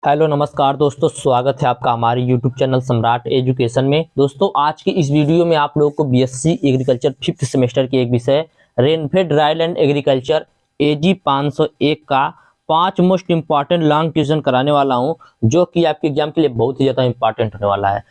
Hello नमस्कार दोस्तों, स्वागत है आपका हमारे यूट्यूब चैनल सम्राट एजुकेशन में। दोस्तों आज की इस वीडियो में आप लोगों को बीएससी एग्रीकल्चर 5th सेमेस्टर की एक विषय रेनफेड ड्राईलैंड एग्रीकल्चर एजी 501 का 5 मोस्ट इंपॉर्टेंट लॉन्ग क्वेश्चन कराने वाला हूं, जो कि आपके एग्जाम के लिए बहुत ही ज्यादा इंपॉर्टेंट होने वाला है।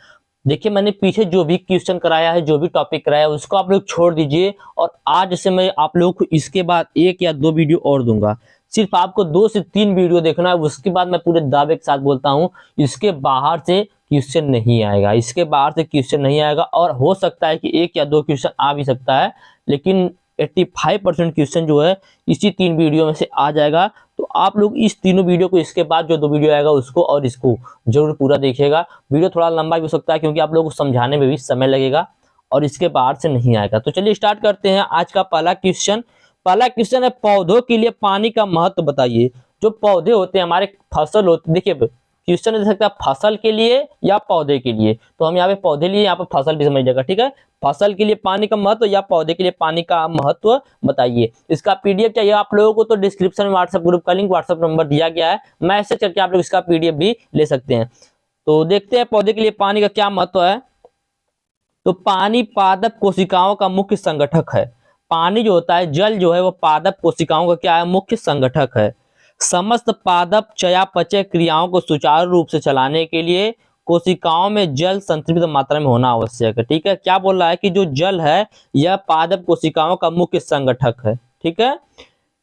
देखिए, मैंने पीछे जो भी क्वेश्चन कराया है, जो भी टॉपिक कराया है, उसको आप लोग छोड़ दीजिए और आज से मैं आप लोगों को इसके बाद 1 या 2 वीडियो और दूंगा। सिर्फ आपको 2 से 3 वीडियो देखना है, उसके बाद मैं पूरे दावे के साथ बोलता हूं इसके बाहर से क्वेश्चन नहीं आएगा, इसके बाहर से क्वेश्चन नहीं आएगा। और हो सकता है कि 1 या 2 क्वेश्चन आ भी सकता है, लेकिन 85% क्वेश्चन जो है इसी 3 वीडियो में से आ जाएगा। तो आप लोग इस तीनों वीडियो को, इसके बाद जो 2 वीडियो आएगा उसको और इसको जरूर पूरा देखिएगा। वीडियो थोड़ा लंबा भी हो सकता है क्योंकि आप लोगों को समझाने में भी समय लगेगा और इसके बाहर से नहीं आएगा। तो चलिए स्टार्ट करते हैं आज का पहला क्वेश्चन। पहला क्वेश्चन है, पौधों के लिए पानी का महत्व बताइए। जो पौधे होते हैं, हमारे फसल होते, देखिए क्वेश्चन दे सकता है फसल के लिए या पौधे के लिए, तो हम यहाँ पे पौधे लिए, यहाँ पे फसल भी समझिएगा, ठीक है। फसल के लिए पानी का महत्व या पौधे के लिए पानी का महत्व बताइए। इसका पीडीएफ चाहिए आप लोगों को तो डिस्क्रिप्शन में व्हाट्सएप ग्रुप का लिंक, व्हाट्सएप नंबर दिया गया है, मैसेज करके आप लोग इसका पीडीएफ भी ले सकते हैं। तो देखते हैं पौधे के लिए पानी का क्या महत्व है। तो पानी पादप कोशिकाओं का मुख्य संगठक है। पानी जो होता है, जल जो है, वो पादप कोशिकाओं का क्या है, मुख्य संगठक है। समस्त पादप चयापचय क्रियाओं को सुचारू रूप से चलाने के लिए कोशिकाओं में जल संतृप्त मात्रा में होना आवश्यक है। ठीक है, क्या बोल रहा है कि जो जल है यह पादप कोशिकाओं का मुख्य संगठक है। ठीक है,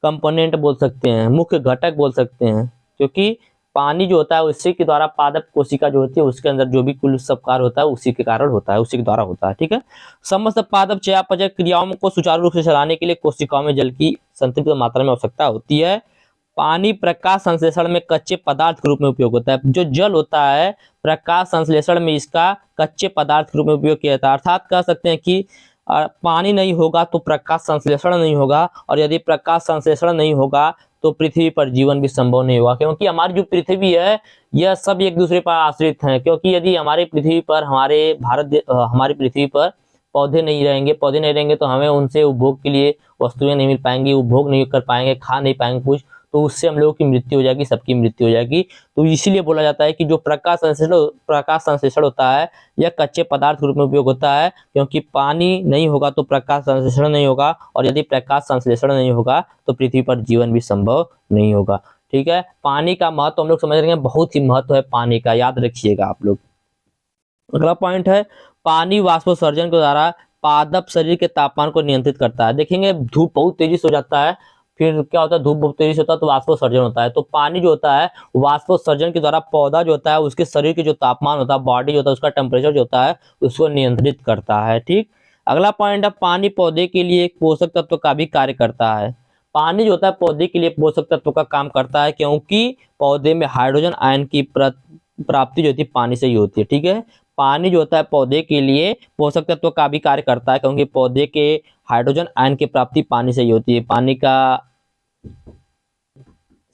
कंपोनेंट बोल सकते हैं, मुख्य घटक बोल सकते हैं, क्योंकि पानी जो होता है उसी के द्वारा पादप कोशिका जो होती है उसके अंदर जो भी कुल सब कार्य होता है उसी के कारण होता है, उसी के द्वारा होता है। ठीक है, समस्त पादप चयापचय क्रियाओं को सुचारू रूप से चलाने के लिए कोशिकाओं में जल की संतृप्त मात्रा में आवश्यकता होती है। पानी प्रकाश संश्लेषण में कच्चे पदार्थ के रूप में उपयोग होता है। जो जल होता है प्रकाश संश्लेषण में इसका कच्चे पदार्थ के रूप में उपयोग किया जाता है। अर्थात कह सकते हैं कि पानी नहीं होगा तो प्रकाश संश्लेषण नहीं होगा, और यदि प्रकाश संश्लेषण नहीं होगा तो पृथ्वी पर जीवन भी संभव नहीं होगा, क्योंकि हमारी जो पृथ्वी है यह सब एक दूसरे पर आश्रित हैं। क्योंकि यदि हमारे पृथ्वी पर, हमारी पृथ्वी पर पौधे नहीं रहेंगे तो हमें उनसे उपभोग के लिए वस्तुएं नहीं मिल पाएंगी, उपभोग नहीं कर पाएंगे, खा नहीं पाएंगे कुछ, तो उससे हम लोगों की मृत्यु हो जाएगी, सबकी मृत्यु हो जाएगी। तो इसीलिए बोला जाता है कि जो प्रकाश संश्लेषण होता है यह कच्चे पदार्थ के रूप में उपयोग होता है, क्योंकि पानी नहीं होगा तो प्रकाश संश्लेषण नहीं होगा, और यदि प्रकाश संश्लेषण नहीं होगा तो पृथ्वी पर जीवन भी संभव नहीं होगा। ठीक है, पानी का महत्व हम लोग समझ रहे हैं, बहुत ही महत्व है पानी का, याद रखिएगा आप लोग। अगला पॉइंट है, पानी वाष्पोत्सर्जन के द्वारा पादप शरीर के तापमान को नियंत्रित करता है। देखेंगे धूप बहुत तेजी से हो जाता है, फिर क्या होता है, धूप बहुत तेजी से होता है तो वाष्पोत्सर्जन होता है। तो पानी जो होता है वाष्पोत्सर्जन के द्वारा पौधा जो होता है उसके शरीर के जो तापमान होता है, बॉडी जो होता है उसका टेम्परेचर जो होता है उसको नियंत्रित करता है। ठीक, अगला पॉइंट है, पानी पौधे के लिए एक पोषक तत्व का भी कार्य करता है। पानी जो होता है पौधे के लिए पोषक तत्व का काम करता है, क्योंकि पौधे में हाइड्रोजन आयन की प्राप्ति जो होती है पानी से ही होती है। ठीक है, पानी जो होता है पौधे के लिए पोषक तत्व का भी कार्य करता है, क्योंकि पौधे के हाइड्रोजन आयन की प्राप्ति पानी से ही होती है। पानी का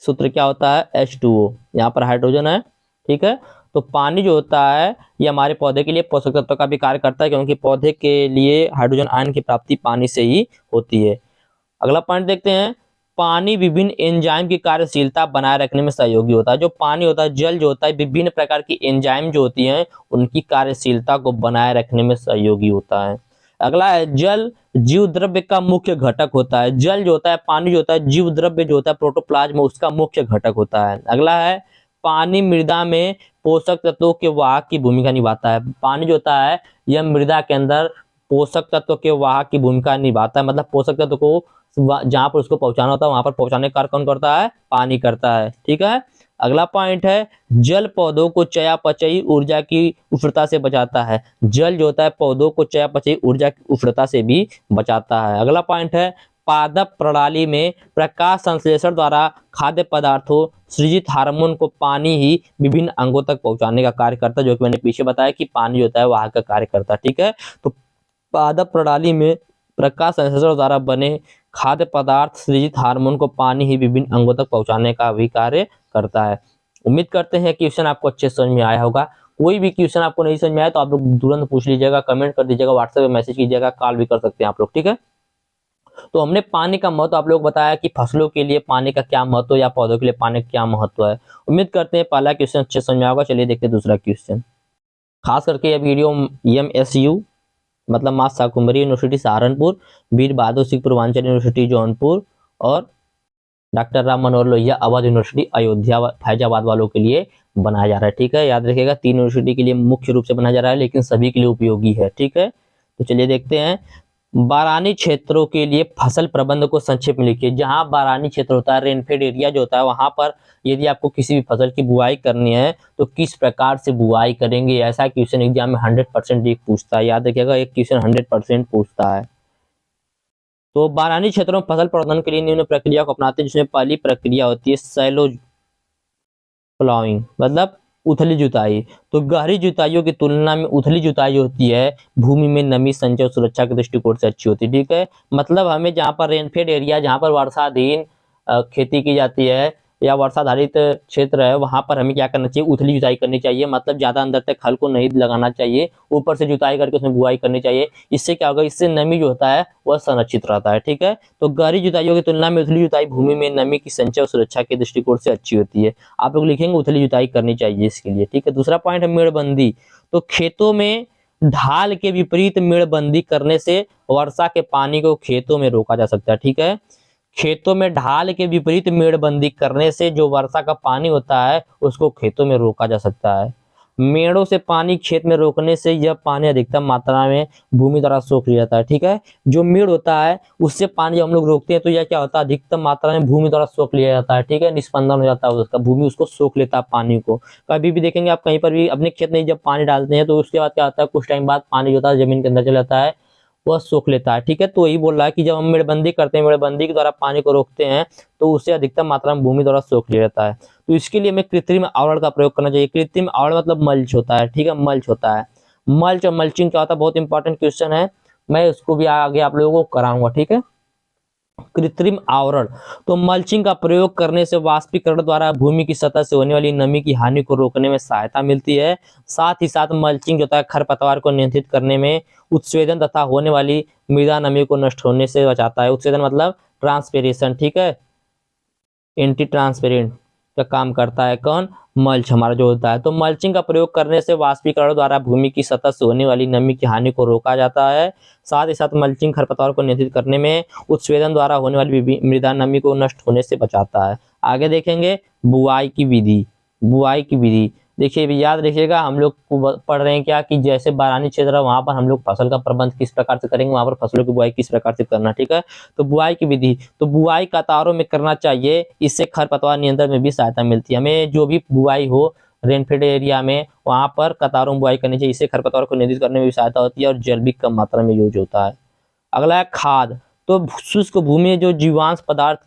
सूत्र क्या होता है, H2O, यहाँ पर हाइड्रोजन है। ठीक है, तो पानी जो होता है ये हमारे पौधे के लिए पोषक तत्व का भी कार्य करता है, क्योंकि पौधे के लिए हाइड्रोजन आयन की प्राप्ति पानी से ही होती है। अगला पॉइंट देखते हैं, पानी विभिन्न एंजाइम की कार्यशीलता बनाए रखने में सहयोगी होता है। जो पानी होता है, जल जो होता है, विभिन्न प्रकार की एंजाइम जो होती हैं उनकी कार्यशीलता को बनाए रखने में सहयोगी होता है। अगला है, जल जीव द्रव्य का मुख्य घटक होता है। जल जो होता है, पानी जो होता है, जीव द्रव्य जो होता है प्रोटोप्लाज्म उसका मुख्य घटक होता है। अगला है, पानी मृदा में पोषक तत्वों के वाहक की भूमिका निभाता है। पानी जो होता है यह मृदा के अंदर पोषक तत्व के वाहक की भूमिका निभाता है, मतलब पोषक तत्व को जहां पर उसको पहुंचाना होता है वहां पर पहुंचाने का कार्य कौन करता है, पानी करता है। ठीक है, अगला पॉइंट है, जल पौधों को चयापचयी ऊर्जा की उष्णता से बचाता है। जल जो होता है पौधों को चयापचयी ऊर्जा की उष्णता से भी बचाता है। अगला पॉइंट है, पादप प्रणाली में प्रकाश संश्लेषण द्वारा खाद्य पदार्थों सृजित हार्मोन को पानी ही विभिन्न अंगों तक पहुंचाने का कार्य करता है, जो कि मैंने पीछे बताया कि पानी जो होता है वाहक का कार्य करता है। ठीक है, तो पादप प्रणाली में प्रकाश संश्लेषण द्वारा बने खाद्य पदार्थ सृजित हार्मोन को पानी ही विभिन्न अंगों तक पहुंचाने का भी कार्य करता है। उम्मीद करते हैं क्वेश्चन आपको अच्छे समझ में आया होगा। कोई भी क्वेश्चन आपको नहीं समझ में आया तो आप लोग तुरंत पूछ लीजिएगा, कमेंट कर दीजिएगा, व्हाट्सएप पे मैसेज कीजिएगा, कॉल भी कर सकते हैं आप लोग। ठीक है, तो हमने पानी का महत्व आप लोग बताया कि फसलों के लिए पानी का क्या महत्व या पौधों के लिए पानी का क्या महत्व है। उम्मीद करते हैं पहला क्वेश्चन अच्छे समझ में आएगा। चलिए देखते हैं दूसरा क्वेश्चन। खास करके यह वीडियो MSU मतलब मां शाकुंभरी यूनिवर्सिटी सहारनपुर, वीर बहादुर सिंह पूर्वांचल यूनिवर्सिटी जौनपुर और डॉक्टर राम मनोहर लोहिया अवध यूनिवर्सिटी अयोध्या फैजाबाद वालों के लिए बनाया जा रहा है। ठीक है, याद रखिएगा 3 यूनिवर्सिटी के लिए मुख्य रूप से बनाया जा रहा है, लेकिन सभी के लिए उपयोगी है। ठीक है, तो चलिए देखते हैं। बारानी क्षेत्रों के लिए फसल प्रबंध को संक्षेप में लिखिए। जहां बारानी क्षेत्र होता है, रेनफेड एरिया जो होता है, वहां पर यदि आपको किसी भी फसल की बुआई करनी है तो किस प्रकार से बुआई करेंगे, ऐसा क्वेश्चन एग्जाम में 100% पूछता है। याद रखिएगा, एक क्वेश्चन 100% पूछता है। तो बारानी क्षेत्रों में फसल प्रबंधन के लिए निम्न प्रक्रिया को अपनाते हैं, जिसमें पहली प्रक्रिया होती है सैलो प्लाइंग मतलब उथली जुताई। तो गहरी जुताइयों की तुलना में उथली जुताई होती है भूमि में नमी संचय और सुरक्षा के दृष्टिकोण से अच्छी होती है। ठीक है, मतलब हमें जहाँ पर रेनफेड एरिया, जहाँ पर वर्षाधीन खेती की जाती है या वर्षाधारित क्षेत्र है, वहां पर हमें क्या करना चाहिए, उथली जुताई करनी चाहिए। मतलब ज्यादा अंदर तक हल को नहीं लगाना चाहिए, ऊपर से जुताई करके उसमें बुआई करनी चाहिए। इससे क्या होगा, इससे नमी जो होता है वह संरक्षित रहता है। ठीक है, तो गहरी जुताइयों की तुलना में उथली जुताई भूमि में नमी की संचय और सुरक्षा के दृष्टिकोण से अच्छी होती है। आप लोग लिखेंगे उथली जुताई करनी चाहिए इसके लिए। ठीक है, दूसरा पॉइंट है मेड़बंदी। तो खेतों में ढाल के विपरीत मेड़बंदी करने से वर्षा के पानी को खेतों में रोका जा सकता है। ठीक है, खेतों में ढाल के विपरीत मेड़बंदी करने से जो वर्षा का पानी होता है उसको खेतों में रोका जा सकता है। मेड़ों से पानी खेत में रोकने से यह पानी अधिकतम मात्रा में भूमि द्वारा सोख लिया जाता है। ठीक है, जो मेड़ होता है उससे पानी जब हम लोग रोकते हैं तो यह क्या होता है, अधिकतम मात्रा में भूमि द्वारा सोख लिया जाता है। ठीक है, निस्पंदन हो जाता है उसका, भूमि उसको सोख लेता है पानी को। कभी भी देखेंगे आप कहीं पर भी अपने खेत में जब पानी डालते हैं तो उसके बाद क्या होता है, कुछ टाइम बाद पानी जो होता है जमीन के अंदर चला जाता है, वह सोख लेता है। ठीक है, तो यही बोल रहा है कि जब हम मेड़बंदी करते हैं, मेड़बंदी के द्वारा पानी को रोकते हैं तो उससे अधिकतम मात्रा में भूमि द्वारा सोख लिया जाता है। तो इसके लिए हमें कृत्रिम आवरण का प्रयोग करना चाहिए। कृत्रिम आवरण मतलब मल्च होता है। ठीक है, मल्च होता है। मल्च और मल्चिंग क्या होता है, बहुत इंपॉर्टेंट क्वेश्चन है, मैं इसको भी आगे आप लोगों को कराऊंगा। ठीक है, कृत्रिम आवरण, तो मल्चिंग का प्रयोग करने से वाष्पीकरण द्वारा भूमि की सतह से होने वाली नमी की हानि को रोकने में सहायता मिलती है। साथ ही साथ मल्चिंग जो होता है खरपतवार को नियंत्रित करने में, उत्सवेदन तथा होने वाली मृदा नमी को नष्ट होने से बचाता है। उत्सवेदन मतलब ट्रांसपेरेशन। ठीक है, एंटी ट्रांसपेरेंट का काम करता है कौन, मल्च हमारा जो होता है। तो मल्चिंग का प्रयोग करने से वाष्पीकरण द्वारा भूमि की सतह से होने वाली नमी की हानि को रोका जाता है। साथ ही साथ मल्चिंग खरपतवार को नियंत्रित करने में, उत्सवेदन द्वारा होने वाली मृदा नमी को नष्ट होने से बचाता है। आगे देखेंगे बुआई की विधि। बुआई की विधि देखिए, याद रखिएगा, हम लोग पढ़ रहे हैं क्या कि जैसे बारानी क्षेत्र है वहां पर हम लोग फसल का प्रबंध किस प्रकार से करेंगे, वहां पर फसलों की बुआई किस प्रकार से करना। ठीक है, तो बुआई की विधि, तो बुआई कतारों में करना चाहिए, इससे खरपतवार नियंत्रण में भी सहायता मिलती है। हमें जो भी बुआई हो रेनफेड एरिया में वहां पर कतारों में बुआई करनी चाहिए, इससे खरपतवार को नियंत्रित करने में भी सहायता होती है और जल भी कम मात्रा में यूज होता है। अगला है खाद। तो शुष्क भूमि में जो जीवांश पदार्थ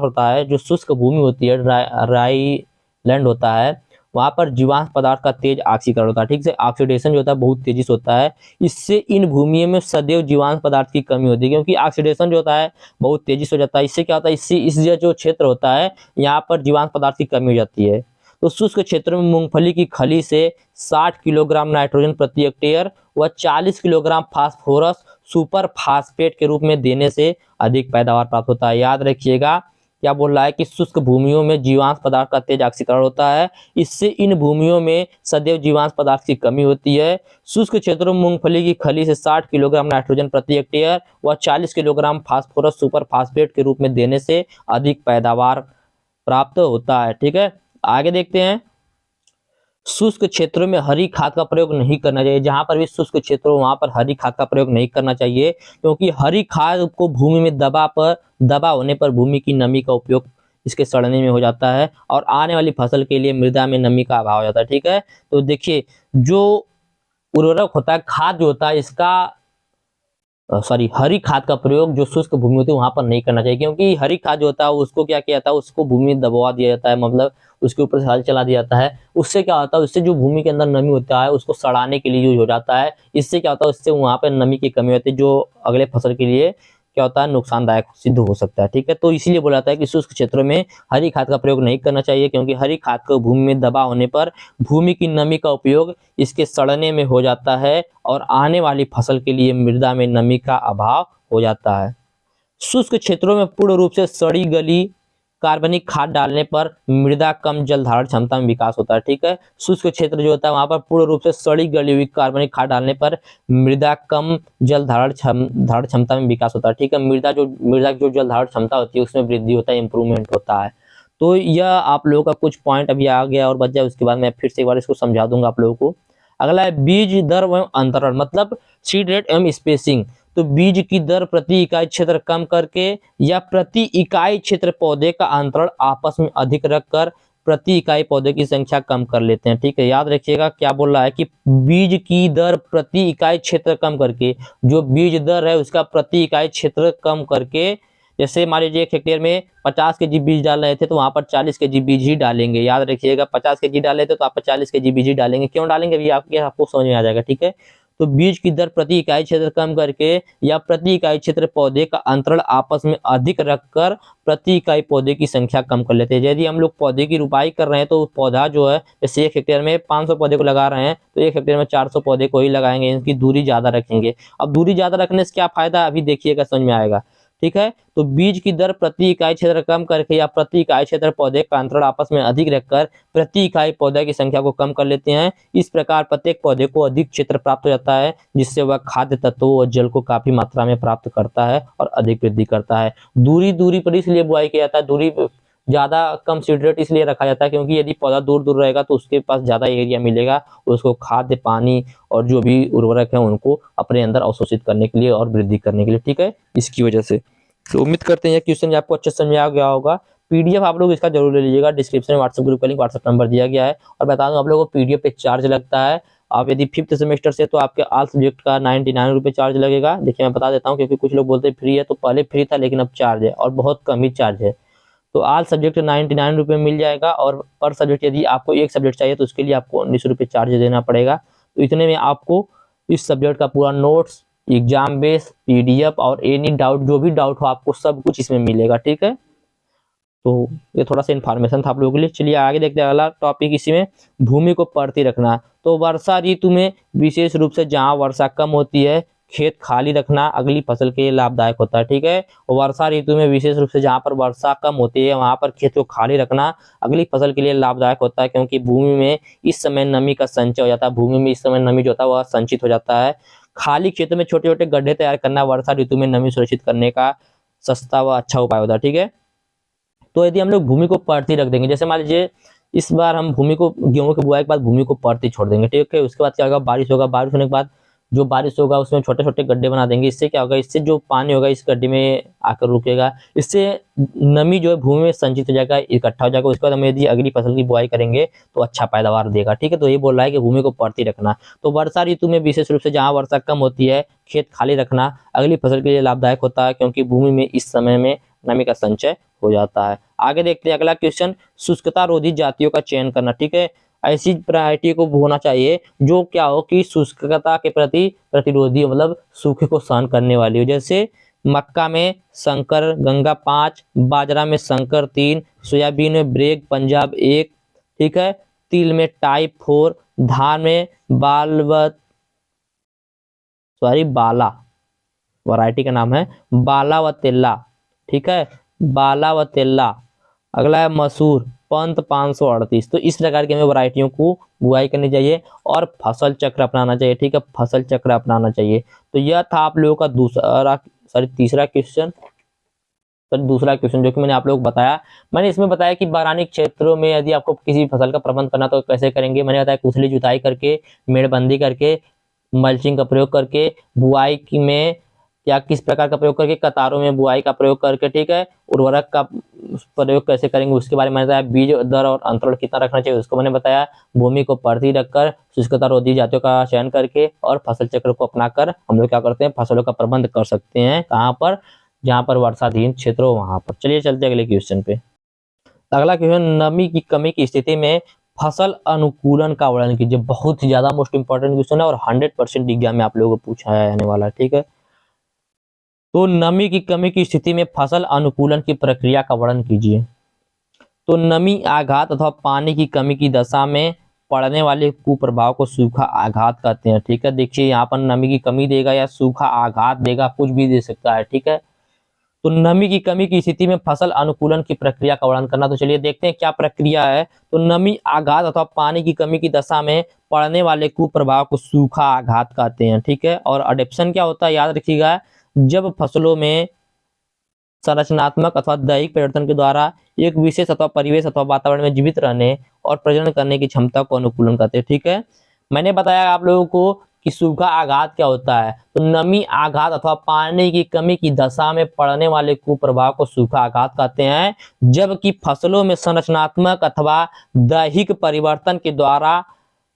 होता है, जो शुष्क भूमि होती है, ड्राई लैंड होता है, वहां पर जीवांश पदार्थ का तेज ऑक्सीकरण होता है। ठीक से, ऑक्सीडेशन जो होता है बहुत तेजी से होता है। इससे इन भूमियों में सदैव जीवांश पदार्थ की कमी होती है, क्योंकि ऑक्सीडेशन जो होता है बहुत तेजी से हो जाता है। इससे क्या होता है, इससे इस जो क्षेत्र होता है यहाँ पर जीवांश पदार्थ की कमी हो जाती है। तो शुष्क क्षेत्रों में मूंगफली की खली से 60 किलोग्राम नाइट्रोजन प्रति हेक्टेयर व 40 किलोग्राम फास्फोरस सुपर फास्फेट के रूप में देने से अधिक पैदावार प्राप्त होता है। याद रखिएगा, क्या बोल रहा है कि शुष्क भूमियों में जीवांश पदार्थ का तेज ऑक्सीकरण होता है, इससे इन भूमियों में सदैव जीवांश पदार्थ की कमी होती है। शुष्क क्षेत्रों में मूंगफली की खली से 60 किलोग्राम नाइट्रोजन प्रति हेक्टेयर व 40 किलोग्राम फास्फोरस सुपर फास्फेट के रूप में देने से अधिक पैदावार प्राप्त होता है। ठीक है, आगे देखते हैं। शुष्क क्षेत्रों में हरी खाद का प्रयोग नहीं करना चाहिए। जहां पर भी शुष्क क्षेत्र हो वहां पर हरी खाद का प्रयोग नहीं करना चाहिए, क्योंकि हरी खाद को भूमि में दबा होने पर भूमि की नमी का उपयोग इसके सड़ने में हो जाता है और आने वाली फसल के लिए मृदा में नमी का अभाव हो जाता है। ठीक है, तो देखिए, जो उर्वरक होता है, खाद जो होता है, इसका हरी खाद का प्रयोग जो शुष्क भूमि होती है वहां पर नहीं करना चाहिए, क्योंकि हरी खाद जो होता है उसको क्या किया जाता है, उसको भूमि में दबवा दिया जाता है, मतलब उसके ऊपर से हल चला दिया जाता है। उससे क्या होता है, उससे जो भूमि के अंदर नमी होता है उसको सड़ाने के लिए यूज हो जाता है। इससे क्या होता है, उससे वहां पर नमी की कमी होती है जो अगले फसल के लिए क्या होता है, नुकसानदायक सिद्ध हो सकता है। ठीक है, तो इसीलिए बोला जाता है कि शुष्क क्षेत्रों में हरी खाद का प्रयोग नहीं करना चाहिए, क्योंकि हरी खाद को भूमि में दबा होने पर भूमि की नमी का उपयोग इसके सड़ने में हो जाता है और आने वाली फसल के लिए मृदा में नमी का अभाव हो जाता है। शुष्क क्षेत्रों में पूर्ण रूप से सड़ी गली कार्बनिक खाद डालने पर मृदा कम जल धारण क्षमता में विकास होता है। ठीक है, शुष्क क्षेत्र जो होता है वहां पर पूर्ण रूप से सड़ी गली हुई कार्बनिक खाद डालने पर मृदा कम जल धारण क्षमता में विकास होता है। ठीक है, मृदा जो जल धारण क्षमता होती है उसमें वृद्धि होता है, इंप्रूवमेंट होता है। तो यह आप लोगों का कुछ पॉइंट अभी आ गया और बच जाए, उसके बाद मैं फिर से एक बार इसको समझा दूंगा आप लोगों को। अगला है बीज दर एवं अंतरण, मतलब सीड रेट एवं स्पेसिंग। तो बीज की दर प्रति इकाई क्षेत्र कम करके या प्रति इकाई क्षेत्र पौधे का अंतरण आपस में अधिक रखकर प्रति इकाई पौधे की संख्या कम कर लेते हैं। ठीक है, याद रखिएगा क्या बोल रहा है कि बीज की दर प्रति इकाई क्षेत्र कम करके, जो बीज दर है उसका प्रति इकाई क्षेत्र कम करके, जैसे मान लीजिए 1 हेक्टेयर में 50 केजी बीज डाल रहे थे तो वहां पर 40 केजी बीज ही डालेंगे। याद रखिएगा 50 केजी डाले थे तो आप 40 केजी बीज ही डालेंगे। क्यों डालेंगे अभी आपको समझ में आ जाएगा। ठीक है, तो बीज की दर प्रति इकाई क्षेत्र कम करके या प्रति इकाई क्षेत्र पौधे का अंतरण आपस में अधिक रखकर प्रति इकाई पौधे की संख्या कम कर लेते हैं। यदि हम लोग पौधे की रुपाई कर रहे हैं तो पौधा जो है, जैसे 1 हेक्टेयर में 500 पौधे को लगा रहे हैं तो 1 हेक्टेयर में 400 पौधे को ही लगाएंगे, इनकी दूरी ज्यादा रखेंगे। अब दूरी ज्यादा रखने से क्या फायदा अभी देखिएगा, समझ में आएगा। ठीक है, तो बीज की दर प्रति इकाई क्षेत्र कम करके या प्रति इकाई क्षेत्र पौधे का अंतरण आपस में अधिक रखकर प्रति इकाई पौधे की संख्या को कम कर लेते हैं। इस प्रकार प्रत्येक पौधे को अधिक क्षेत्र प्राप्त हो जाता है, जिससे वह खाद्य तत्वों और जल को काफी मात्रा में प्राप्त करता है और अधिक वृद्धि करता है। दूरी पर इसलिए बुआई किया जाता है, दूरी ज्यादा कम सीड रेट इसलिए रखा जाता है क्योंकि यदि पौधा दूर दूर रहेगा तो उसके पास ज्यादा एरिया मिलेगा, उसको खाद्य पानी और जो भी उर्वरक है उनको अपने अंदर अवशोषित करने के लिए और वृद्धि करने के लिए। ठीक है, इसकी वजह से तो उम्मीद करते हैं क्वेश्चन आपको अच्छे समझ में आ गया होगा। पीडीएफ आप लोग इसका जरूर ले लीजिएगा, डिस्क्रिप्शन में व्हाट्सएप ग्रुप का लिंक, व्हाट्सएप नंबर दिया गया है। और बता दूं आप लोगों को पीडीएफ पे चार्ज लगता है। आप यदि 5th सेमेस्टर से तो आपके ऑल सब्जेक्ट का 99 रुपये चार्ज लगेगा। देखिए मैं बता देता हूँ क्योंकि कुछ लोग बोलते हैं फ्री है, तो पहले फ्री था लेकिन अब चार्ज है और बहुत कम ही चार्ज है। तो ऑल सब्जेक्ट 99 रुपये मिल जाएगा और पर सब्जेक्ट यदि आपको एक सब्जेक्ट चाहिए तो उसके लिए आपको 19 रुपये चार्ज देना पड़ेगा। तो इतने में आपको इस सब्जेक्ट का पूरा नोट्स, एग्जाम बेस, पीडीएफ और एनी डाउट, जो भी डाउट हो आपको सब कुछ इसमें मिलेगा। ठीक है, तो ये थोड़ा सा इन्फॉर्मेशन था आप लोगों के लिए। चलिए आगे देखते हैं अगला टॉपिक इसी में, भूमि को परती रखना। तो वर्षा ऋतु में विशेष रूप से जहां वर्षा कम होती है खेत खाली रखना अगली फसल के लिए लाभदायक होता है। ठीक है, वर्षा ऋतु में विशेष रूप से जहां पर वर्षा कम होती है वहां पर खेत को खाली रखना अगली फसल के लिए लाभदायक होता है, क्योंकि भूमि में इस समय नमी का संचय हो जाता है। भूमि में इस समय नमी जो होता है वह संचित हो जाता है। खाली क्षेत्र में छोटे छोटे गड्ढे तैयार करना वर्षा ऋतु में नमी सुरक्षित करने का सस्ता व अच्छा उपाय होता है। ठीक है, तो यदि हम लोग भूमि को परती रख देंगे, जैसे मान लीजिए इस बार हम भूमि को गेहूं की बुआई के बाद भूमि को परती छोड़ देंगे। ठीक है, उसके बाद क्या होगा, बारिश होगा, बारिश होने के बाद जो बारिश होगा उसमें छोटे छोटे गड्ढे बना देंगे। इससे क्या होगा, इससे जो पानी होगा इस गड्ढे में आकर रुकेगा, इससे नमी जो है भूमि में संचित हो जाएगा, इकट्ठा हो जाएगा। उसके बाद हम यदि अगली फसल की बुआई करेंगे तो अच्छा पैदावार देगा। ठीक है, तो ये बोल रहा है कि भूमि को परती रखना। तो वर्षा ऋतु में विशेष रूप से जहां वर्षा कम होती है खेत खाली रखना अगली फसल के लिए लाभदायक होता है, क्योंकि भूमि में इस समय में नमी का संचय हो जाता है। आगे देखते हैं अगला क्वेश्चन, शुष्कता रोधी जातियों का चयन करना। ठीक है, ऐसी वैरायटी को होना चाहिए जो क्या हो कि शुष्कता के प्रति प्रतिरोधी, मतलब सूखे को सहन करने वाली हो। जैसे मक्का में शंकर गंगा 5, बाजरा में शंकर 3, सोयाबीन में ब्रेक पंजाब 1। ठीक है, तिल में टाइप 4, धान में बाला, वैरायटी का नाम है बाला व तेला। ठीक है, बाला व तेला। अगला है मसूर पंत 538। तो इस प्रकार की हमें वैरायटियों को बुआई करनी चाहिए और फसल चक्र अपनाना चाहिए। ठीक है, फसल चक्र अपनाना चाहिए। तो यह था आप लोगों का तीसरा क्वेश्चन जो कि मैंने आप लोग को बताया। मैंने इसमें बताया कि बारानी क्षेत्रों में यदि आपको किसी फसल का प्रबंध करना तो कैसे करेंगे। मैंने बताया कुशली जुताई करके, मेड़बंदी करके, मल्चिंग का प्रयोग करके, बुआई में या किस प्रकार का प्रयोग करके, कतारों में बुआई का प्रयोग करके। ठीक है, उर्वरक का प्रयोग कैसे करेंगे उसके बारे में बताया, बीज दर और अंतरण कितना रखना चाहिए उसको मैंने बताया, भूमि को परती रखकर शुष्कता रोधी जातियों का चयन करके और फसल चक्र को अपनाकर हम लोग क्या करते हैं, फसलों का प्रबंध कर सकते हैं। कहाँ पर, जहाँ पर वर्षाधीन क्षेत्र हो वहां पर। चलिए चलते अगले क्वेश्चन पे। अगला क्वेश्चन, नमी की कमी की स्थिति में फसल अनुकूलन का वर्णन कीजिए। बहुत ही ज्यादा मोस्ट इंपॉर्टेंट क्वेश्चन है और 100% एग्जाम में आप लोगों को पूछा आने वाला है। ठीक है, तो नमी की कमी की स्थिति में फसल अनुकूलन की प्रक्रिया का वर्णन कीजिए। तो नमी आघात अथवा पानी की कमी की दशा में पड़ने वाले कुप्रभाव को सूखा आघात कहते हैं। ठीक है, देखिए यहाँ पर नमी की कमी देगा या सूखा आघात देगा, कुछ भी दे सकता है। ठीक है, तो नमी की कमी की स्थिति में फसल अनुकूलन की प्रक्रिया का वर्णन करना। तो चलिए देखते हैं क्या प्रक्रिया है। तो नमी आघात अथवा पानी की कमी की दशा में पड़ने वाले कुप्रभाव को सूखा आघात कहते हैं। ठीक है, और अडेप्शन क्या होता है याद रखिएगा, जब फसलों में संरचनात्मक अथवा दैहिक परिवर्तन के द्वारा एक विशेष अथवा परिवेश अथवा वातावरण में जीवित रहने और प्रजनन करने की क्षमता को अनुकूलन करते हैं। ठीक है, मैंने बताया आप लोगों को कि सूखा आघात क्या होता है। तो नमी आघात अथवा पानी की कमी की दशा में पड़ने वाले कुप्रभाव को सूखा आघात कहते हैं, जबकि फसलों में संरचनात्मक अथवा दैहिक परिवर्तन के द्वारा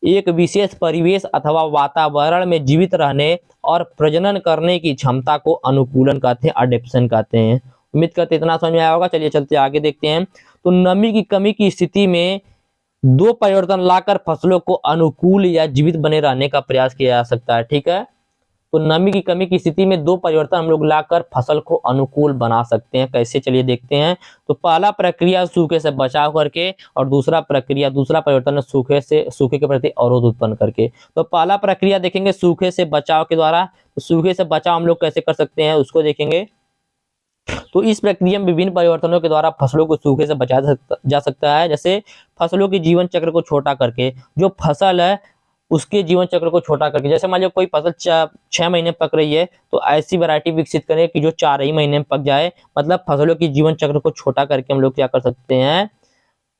एक विशेष परिवेश अथवा वातावरण में जीवित रहने और प्रजनन करने की क्षमता को अनुकूलन कहते हैं, अडेप्शन कहते हैं। उम्मीद करते इतना समझ में आया होगा। चलिए चलते आगे देखते हैं। तो नमी की कमी की स्थिति में दो परिवर्तन लाकर फसलों को अनुकूल या जीवित बने रहने का प्रयास किया जा सकता है। ठीक है, तो नमी की कमी की स्थिति में दो परिवर्तन हम लोग लाकर फसल को अनुकूल बना सकते हैं। कैसे, चलिए देखते हैं। तो पहला प्रक्रिया सूखे से बचाव करके और दूसरा परिवर्तन सूखे के प्रति अवरोध उत्पन्न करके। तो पहला प्रक्रिया देखेंगे सूखे से बचाव के द्वारा। तो सूखे से बचाव हम लोग कैसे कर सकते हैं उसको देखेंगे। तो इस प्रक्रिया में विभिन्न परिवर्तनों के द्वारा फसलों को सूखे से बचाया जा सकता है। जैसे फसलों के जीवन चक्र को छोटा करके, जो फसल है उसके जीवन चक्र को छोटा करके, जैसे मान लो कोई फसल 6 महीने पक रही है तो ऐसी वैरायटी विकसित करें कि जो 4 ही महीने में पक जाए। मतलब फसलों की जीवन चक्र को छोटा करके हम लोग क्या कर सकते हैं,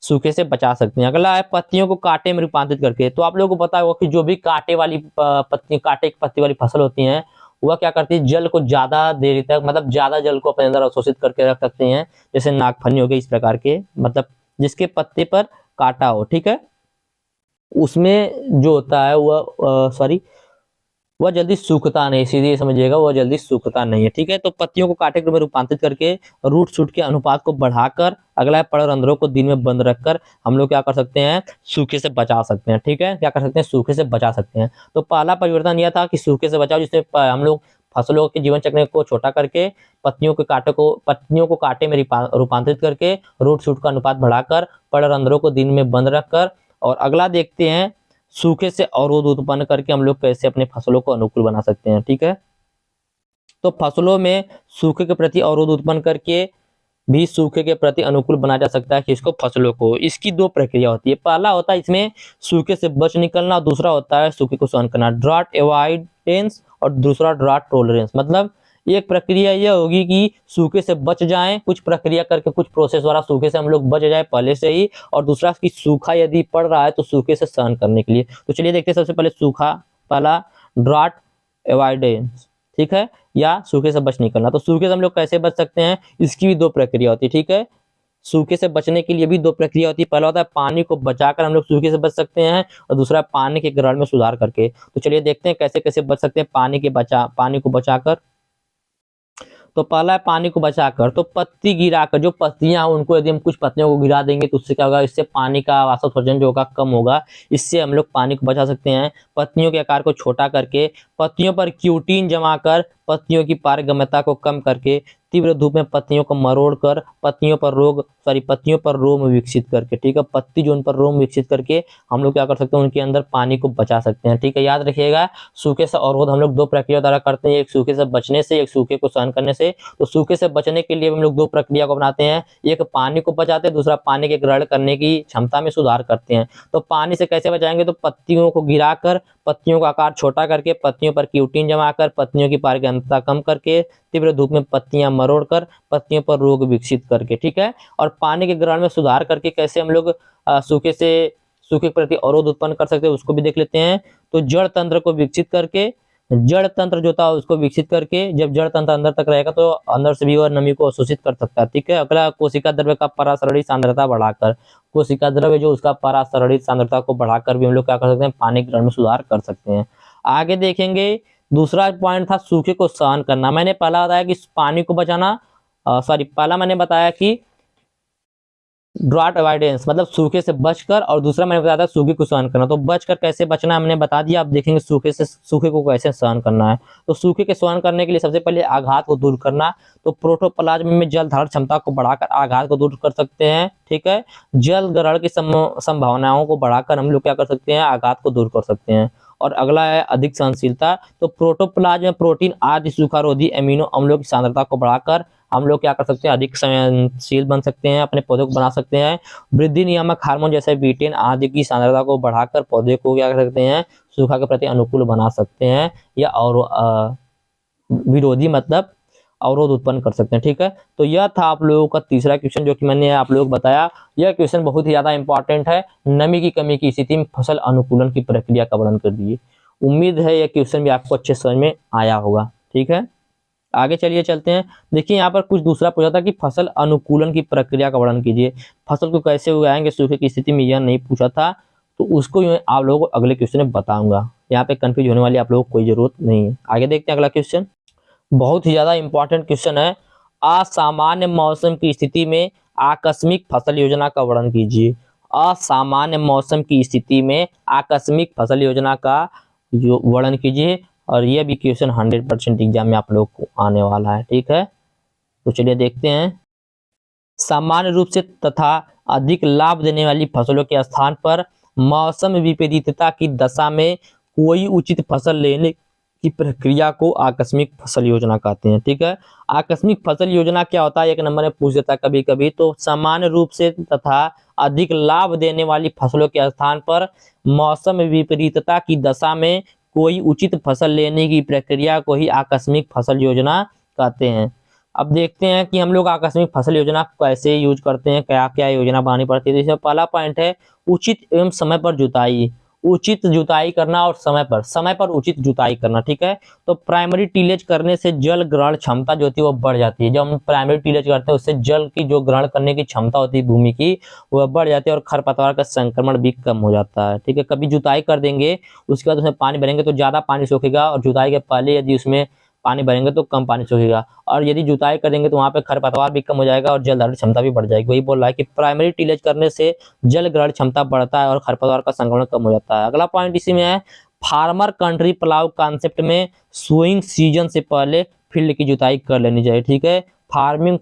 सूखे से बचा सकते हैं। अगला है पत्तियों को कांटे में रूपांतरित करके। तो आप लोगों को पता होगा कि जो भी कांटे की पत्ती वाली फसल होती है वह क्या करती है, जल को ज्यादा देर तक, मतलब ज्यादा जल को अपने अंदर अवशोषित करके रख सकते हैं। जैसे नागफनी हो गई, इस प्रकार के, मतलब जिसके पत्ते पर कांटा हो। ठीक है, उसमें जो होता है वह जल्दी सूखता नहीं, सीधे समझिएगा, वह जल्दी सूखता नहीं है। ठीक है, तो पत्तियों को कांटे के रूप में रूपांतरित करके रूट शूट के अनुपात को बढ़ाकर, अगला है पड़रंध्रों को दिन में बंद रखकर हम लोग क्या कर सकते हैं, सूखे से बचा सकते हैं। ठीक है, क्या कर सकते हैं, सूखे से बचा सकते हैं। तो पहला परिवर्तन यह था कि सूखे से बचाओ, जिसमें हम लोग फसलों के जीवन चक्र को छोटा करके पत्तियों को कांटे में रूपांतरित करके रूट शूट का अनुपात बढ़ाकर पड़रंध्रों को दिन में बंद रखकर। और अगला देखते हैं सूखे से अवरोध उत्पन्न करके हम लोग कैसे अपने फसलों को अनुकूल बना सकते हैं। ठीक है, तो फसलों में सूखे के प्रति अवरोध उत्पन्न करके भी सूखे के प्रति अनुकूल बनाया जा सकता है। किसको, फसलों को। इसकी दो प्रक्रिया होती है। पहला होता है इसमें सूखे से बच निकलना, दूसरा होता है सूखे को सहन करना, ड्राउट अवॉइडेंस, और दूसरा ड्राउट टॉलरेंस। मतलब एक प्रक्रिया यह होगी कि सूखे से बच जाएं, कुछ प्रक्रिया करके, कुछ प्रोसेस द्वारा सूखे से हम लोग बच जाए पहले से ही, और दूसरा कि सूखा यदि पड़ रहा है तो सूखे से सहन करने के लिए। तो चलिए देखते हैं सबसे पहले सूखा, पहला ड्राउट अवॉइडेंस, ठीक है, या सूखे से बच निकलना। तो सूखे से हम लोग कैसे बच सकते हैं, इसकी भी दो प्रक्रिया होती है। ठीक है, सूखे से बचने के लिए भी दो प्रक्रिया होती है। पहला होता है पानी को बचाकर हम लोग सूखे से बच सकते हैं, और दूसरा पानी के ग्रहण में सुधार करके। तो चलिए देखते हैं कैसे कैसे बच सकते हैं पानी को बचाकर। तो पहला है पानी को बचाकर। तो पत्ती गिराकर, जो पत्तियां हैं उनको यदि हम कुछ पत्तियों को गिरा देंगे तो उससे क्या होगा, इससे पानी का वाष्पोत्सर्जन जो होगा कम होगा, इससे हम लोग पानी को बचा सकते हैं। पत्तियों के आकार को छोटा करके, पत्तियों पर क्यूटीन जमा कर, पत्तियों की पारगम्यता को कम करके, तीव्र धूप में पत्तियों को मरोड़कर, पत्तियों पर रोम विकसित करके। ठीक है, पत्ती जो उन पर रोम विकसित करके हम लोग क्या कर सकते हैं, उनके अंदर पानी को बचा सकते हैं। ठीक है, याद रखिएगा सूखे से अवरोध हम लोग दो प्रक्रिया द्वारा करते हैं, एक सूखे से बचने से, एक सूखे को सहन करने से। तो सूखे से बचने के लिए हम लोग दो प्रक्रिया को अपनाते हैं, एक पानी को बचाते हैं, दूसरा पानी के ग्रहण करने की क्षमता में सुधार करते हैं। तो पानी से कैसे बचाएंगे, तो पत्तियों को गिराकर, पत्तियों का आकार छोटा करके, पत्तियों पर क्यूटीन जमा कर, पत्तियों की पारगम्यता कम करके, तीव्र धूप में पत्तियां मरोड़कर, पत्तियों पर रोग विकसित करके। ठीक है, और पानी के ग्रहण में सुधार करके कैसे हम लोग सूखे के प्रति अवरोध उत्पन्न कर सकते हैं उसको भी देख लेते हैं। तो जड़ तंत्र को विकसित करके, जड़ तंत्र जो था उसको विकसित करके, जब जड़ तंत्र अंदर तक रहेगा तो अंदर से भी और नमी को अवशोषित कर सकता है। ठीक है, अगला कोशिका द्रव्य का परासरणिक सांद्रता बढ़ाकर, कोशिका द्रव्य जो उसका परासरणिक सांद्रता को बढ़ाकर भी हम लोग क्या कर सकते हैं, पानी ग्रहण में सुधार कर सकते हैं। आगे देखेंगे, दूसरा पॉइंट था सूखे को सहन करना। मैंने पहला बताया कि पानी को बचाना, पहला मैंने बताया कि ड्रॉट अवॉइडेंस मतलब सूखे से बचकर, और दूसरा मैंने बताया था सूखे को सहन करना। तो बचकर कैसे बचना हमने बता दिया। अब देखेंगे सूखे को कैसे सहन करना है। तो सूखे के सहन करने के लिए सबसे पहले आघात को दूर करना। तो प्रोटोप्लाज्म में जल धारण क्षमता को बढ़ाकर आघात को दूर कर सकते हैं, ठीक है। जल ग्रहण की संभावनाओं को बढ़ाकर हम लोग क्या कर सकते हैं, आघात को दूर कर सकते हैं। और अगला है अधिक सहनशीलता। तो प्रोटोप्लाज्म में प्रोटीन आदि सूखारोधी अमीनो अम्लों की सांद्रता को बढ़ाकर हम लोग क्या कर सकते हैं, अधिक संवेदनशील बन सकते हैं, अपने पौधे को बना सकते हैं। वृद्धि नियामक हार्मोन जैसे बीटेन आदि की सांद्रता को बढ़ाकर पौधे को क्या कर सकते हैं, सूखा के प्रति अनुकूल बना सकते हैं, या और विरोधी मतलब अवरोध उत्पन्न कर सकते हैं, ठीक है। तो यह था आप लोगों का तीसरा क्वेश्चन जो कि मैंने आप लोगों को बताया। यह क्वेश्चन बहुत ही ज्यादा इंपॉर्टेंट है। नमी की कमी की स्थिति में फसल अनुकूलन की प्रक्रिया का वर्णन कर दिए। उम्मीद है यह क्वेश्चन भी आपको अच्छे समझ में आया होगा, ठीक है। आगे चलिए चलते हैं। देखिए यहाँ पर कुछ दूसरा पूछा था कि फसल अनुकूलन की प्रक्रिया का वर्णन कीजिए। फसल को कैसे उगाएंगे सूखे की स्थिति में, यह नहीं पूछा था। तो उसको आप लोगों को अगले क्वेश्चन में बताऊंगा। यहाँ पे कंफ्यूज होने वाली आप लोगों को कोई जरूरत नहीं है। आगे देखते हैं अगला क्वेश्चन। बहुत ही ज्यादा इंपॉर्टेंट क्वेश्चन है। असामान्य मौसम की स्थिति में आकस्मिक फसल योजना का वर्णन कीजिए। असामान्य मौसम की स्थिति में आकस्मिक फसल योजना का जो वर्णन कीजिए। और यह भी क्वेश्चन 100% एग्जाम में आप लोग को आने वाला है, ठीक है। तो चलिए देखते हैं। सामान्य रूप से तथा अधिक लाभ देने वाली फसलों के स्थान पर मौसम विपरीतता की दशा में कोई उचित फसल लेने की प्रक्रिया को आकस्मिक फसल योजना कहते हैं, ठीक है। आकस्मिक फसल योजना क्या होता है, एक नंबर में पूछ देता है कभी कभी। तो सामान्य रूप से तथा अधिक लाभ देने वाली फसलों के स्थान पर मौसम विपरीतता की दशा में कोई उचित फसल लेने की प्रक्रिया को ही आकस्मिक फसल योजना कहते हैं। अब देखते हैं कि हम लोग आकस्मिक फसल योजना कैसे यूज करते हैं, क्या क्या योजना बनानी पड़ती है। इसमें पहला पॉइंट है उचित एवं समय पर जुताई। उचित जुताई करना और समय पर उचित जुताई करना, ठीक है। तो प्राइमरी टीलेज करने से जल ग्रहण क्षमता जो होती है वो बढ़ जाती है। जब हम प्राइमरी टीलेज करते हैं उससे जल की जो ग्रहण करने की क्षमता होती है भूमि की वह बढ़ जाती है और खरपतवार का संक्रमण भी कम हो जाता है, ठीक है। कभी जुताई कर देंगे उसके बाद उसमें पानी भरेंगे तो ज्यादा पानी सोखेगा, और जुताई के पहले यदि उसमें पानी भरेंगे तो कम पानी सोखेगा। और यदि जुताई करेंगे तो वहां पे खरपतवार भी कम हो जाएगा और जल धारण क्षमता भी बढ़ जाएगी। वही बोल रहा है कि प्राइमरी टीलेज करने से जल ग्रहण क्षमता बढ़ता है और खरपतवार का संक्रमण कम हो जाता है। अगला पॉइंट इसी में है फार्मर कंट्री प्लाउ कॉन्सेप्ट में सोइंग सीजन से पहले फील्ड की जुताई कर लेनी चाहिए, ठीक है। फार्मर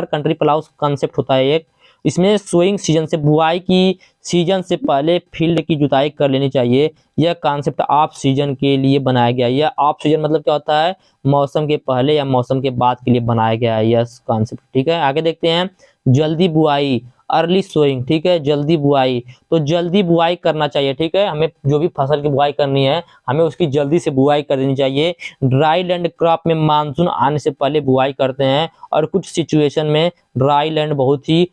कंट्री प्लाउ कॉन्सेप्ट होता है एक। इसमें सोइंग सीजन से बुआई की सीजन से पहले फील्ड की जुताई कर लेनी चाहिए। यह कॉन्सेप्ट ऑफ सीजन के लिए बनाया गया है। यह ऑफ सीजन मतलब क्या होता है, मौसम के पहले या मौसम के बाद के लिए बनाया गया है यह कॉन्सेप्ट, ठीक है। आगे देखते हैं जल्दी बुआई, अर्ली सोइंग, ठीक है। जल्दी बुआई, तो जल्दी बुआई करना चाहिए, ठीक है। हमें जो भी फसल की बुआई करनी है हमें उसकी जल्दी से बुआई कर देनी चाहिए। ड्राई लैंड क्रॉप में मानसून आने से पहले बुआई करते हैं, और कुछ सिचुएशन में ड्राई लैंड बहुत ही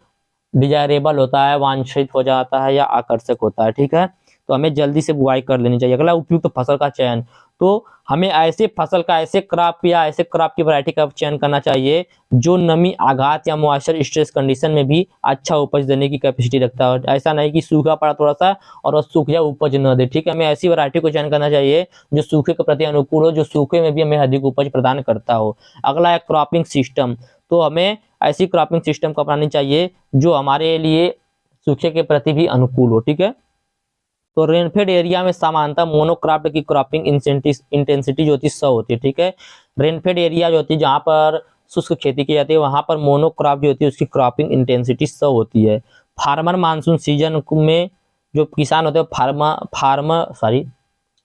डिजायरेबल होता है, वांछित हो जाता है या आकर्षक होता है, ठीक है। तो हमें जल्दी से बुआई कर लेनी चाहिए। अगला उपयुक्त तो फसल का चयन। तो हमें ऐसे फसल का, ऐसे क्रॉप या ऐसे क्रॉप की वैरायटी का चयन करना चाहिए जो नमी आघात या मॉइस्चर स्ट्रेस कंडीशन में भी अच्छा उपज देने की कैपेसिटी रखता है। ऐसा नहीं कि सूखा पड़ा थोड़ा सा और वो सूख जाए उपज न दे, ठीक है। हमें ऐसी वैरायटी को चयन करना चाहिए जो सूखे के प्रति अनुकूल हो, जो सूखे में भी हमें अधिक उपज प्रदान करता हो। अगला है क्रॉपिंग सिस्टम। तो हमें ऐसी क्रॉपिंग सिस्टम को अपनानी चाहिए जो हमारे लिए सूखे के प्रति भी अनुकूल हो, ठीक है। तो रेनफेड एरिया में सामान्यतः मोनोक्रॉप की क्रॉपिंग इंटेंसिटी जो होती है 100 होती है, ठीक है। रेनफेड एरिया जो होती है जहां पर शुष्क खेती की जाती है वहां पर मोनोक्रॉप जो होती है उसकी क्रॉपिंग इंटेंसिटी 100 होती है। फार्मर मानसून सीजन में जो किसान होते हैं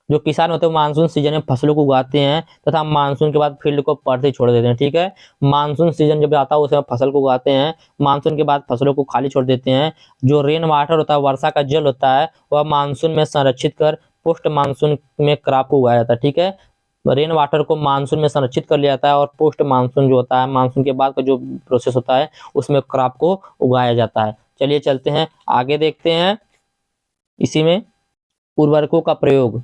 जो किसान होते हैं मानसून सीजन में फसलों को उगाते हैं तथा मानसून के बाद फील्ड को पड़ते छोड़ देते हैं, ठीक है। मानसून सीजन जब आता है उसमें फसल को उगाते हैं, मानसून के बाद फसलों को खाली छोड़ देते हैं। जो रेन वाटर होता है, वर्षा का जल होता है, वह मानसून में संरक्षित कर पोस्ट मानसून में क्रॉप को उगाया जाता है, ठीक है। रेन वाटर को मानसून में संरक्षित कर लिया जाता है और पोस्ट मानसून जो होता है, मानसून के बाद का जो प्रोसेस होता है उसमें क्रॉप को उगाया जाता है। चलिए चलते हैं आगे देखते हैं। इसी में उर्वरकों का प्रयोग,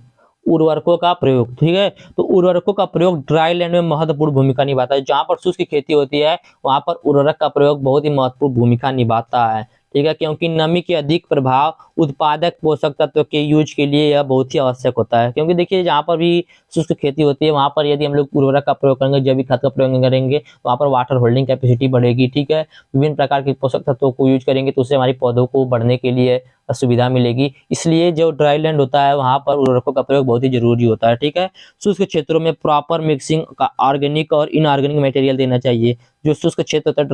ठीक है। तो उर्वरकों का प्रयोग ड्राई लैंड में महत्वपूर्ण भूमिका निभाता है। जहां पर शुष्क खेती होती है वहां पर उर्वरक का प्रयोग बहुत ही महत्वपूर्ण भूमिका निभाता है, ठीक है, क्योंकि नमी के अधिक प्रभाव उत्पादक पोषक तत्व के यूज के लिए यह बहुत ही आवश्यक होता है। क्योंकि देखिए जहाँ पर भी शुष्क खेती होती है वहाँ पर यदि हम लोग उर्वरक का प्रयोग करेंगे, जैविक खाद का प्रयोग करेंगे, वहाँ पर वाटर होल्डिंग कैपेसिटी बढ़ेगी। ठीक है, विभिन्न प्रकार के पोषक तत्वों को यूज करेंगे तो उससे हमारी पौधों को बढ़ने के लिए सुविधा मिलेगी। इसलिए जो ड्राई लैंड होता है वहाँ पर उर्वरकों का प्रयोग बहुत ही जरूरी होता है। ठीक है, शुष्क क्षेत्रों में प्रॉपर मिक्सिंग का ऑर्गेनिक और इनऑर्गेनिक मटेरियल देना चाहिए। जो शुष्क क्षेत्र होता है,